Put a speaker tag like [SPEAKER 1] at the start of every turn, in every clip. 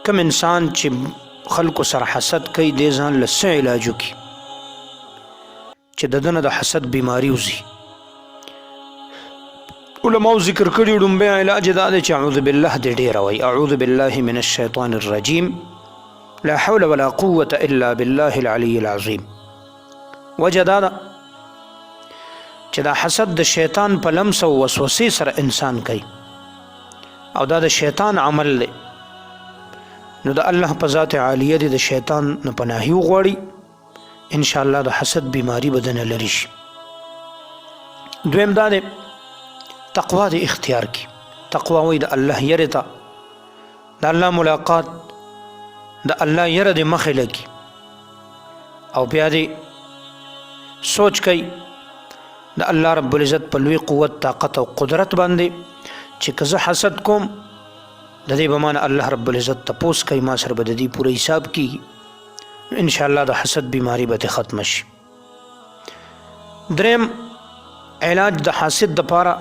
[SPEAKER 1] کم انسان چې خلکو سره حسد کوي دې ځان له څه علاج وکړي چې د ده نه د حسد بیماري وځي. علماو ذکر کړي ډومبی علاج دا دی چې اعوذ بالله دې ډېره وایي، اعوذ بالله من الشیطان الرجیم، لا حول ولا قوة الا بالله العلی العظیم. وجه دا ده چې دا حسد د شیطان په لمس او وسوسې سره انسان کوي او دا د شیطان عمل دی. نو د الله په ذات عالیه دی د شیطان نه پناهي وغواړي، انشاءالله د حسد بیماری به دنه لرې شي. دویم دا دی تقوا د اختیار کی. تقوا وایي د الله یره ته، د الله ملاقات، د الله یره د مخې لګي او بیا دې سوچ کوي د الله رب العزت په لوی قوت، طاقت او قدرت باندې چې که زه حسد کوم د دې به مانه الله رب العزت تپوس کوي، ما سره به د دې پوره حساب کېږي، انشاءالله د حسد بیماری به ختمه شي. دریم علاج د حاسد دپاره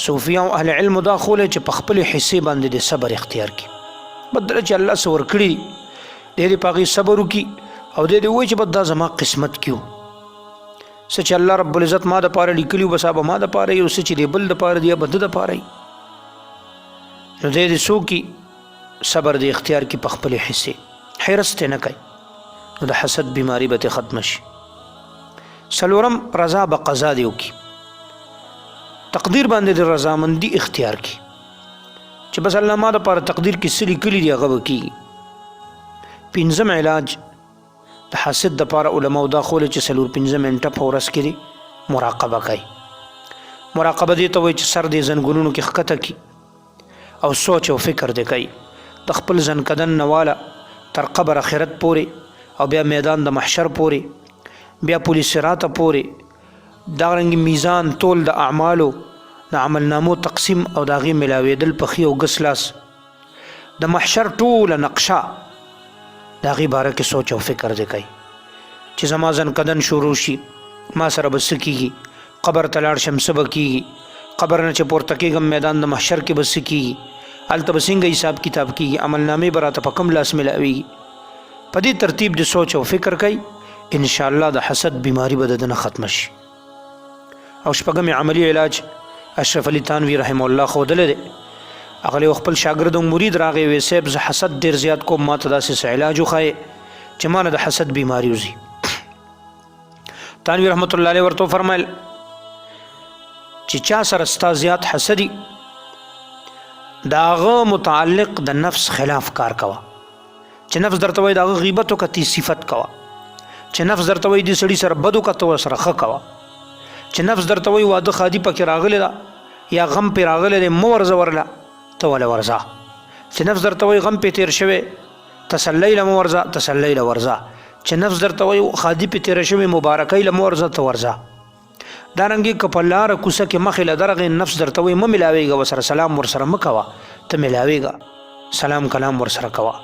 [SPEAKER 1] صوفیه او اهل علم دا خولی چې په خپلې حصې باندې د صبر اختیار کړي. بدله چې الله څه ورکړي دي دی دې په هغې صبر وکړي او دی دې ووایي چې بس دا زما قسمت کې و، څه چې الله رب العزت ما دپاره لیکلي و بس هغه به ما دپاره وي، او څه چې د بل دپاره دي هغه به ده دپاره وي. نو دی دې څه وکړي صبر د اختیار کړي په خپلې حصې، حرص ترې نه کوي، نو د حسد بیماری به ترې ختمه شي. څلورم رضا به قضا دې وکړي، تقدیر باندې د رضامندي اختیار کړي چې بس الله ما دپاره تقدیر کې څه لیکلي دي هغه به کېږي. پنځم علاج د حاسد دپاره علماو دا خولی چې 4-5 منټه په ورځ کې دې مراقبه کوي. مراقبه دې ته وایي چې سر دې زنګونونو کې ښکته کړي او سوچ او فکر دې کوي د خپل زنکدن نه واله تر قبر آخرت پورې او بیا میدان د محشر پورې، بیا پولیس صراطه پورې، دغرنګې میزان تول د اعمالو د عملنامو تقسیم او د هغې ملاوېدل په ښي او ګس لاس، د محشر ټوله نقشه د هغې باره کې سوچ او فکر دې کوي چې زما زنکدن شروع شي ما سره به څه کېږي، قبر ته لاړ شم څه به کېږي، قبر نه چې پورته کېږم میدان د محشر کې به څه کېږي، هلته به څنګه حساب کتاب کېږي، عملنامې به راته په کوم لاس ملاوېږي. په دې ترتیب د سوچ او فکر کوي، انشاءالله د حسد بیماری به د ده نه ختمه شي. او شپږم عملی علاج اشرف علي تانوي رحمه الله ښودلی دی. هغه له خپل شاګرد او مرید راغی وی صاحب زه حسد ډېر زیات کوم، ما ته داسې څه علاج وښایې چې ما نه د حسد بیماري وځي. تانوي رحمت الله علیه ورته وفرمیل چې چا سره ستا زیات حسدي د هغه متعلق د نفس خلاف کار کوه، چې نفس درته وایي د هغه غیبت وکړه تی صفت کوه، چې نفس درته وایي دې سړي سره بد وکړه ته ورسره ښه کوه، چې نفس درته وایي واده خادي پکې راغلی ده یا غم پې راغلی دی مه ورځه ورله ته وله ورځه، چې نفس درته وایي غم پې تېر شوی تسلی له مه ورځه تسلی له ورځه، چې نفس درته وایي خادي پې تېره شوې مبارکۍ له مه ورځه ته ورځه. دارنګې که په لاره کوڅه کې مخې له درغې نفس درته وایي مه ملاوېږه ورسره، سلام ورسره مه کوه، ته ملاوېږه سلام کلام ورسره کوه.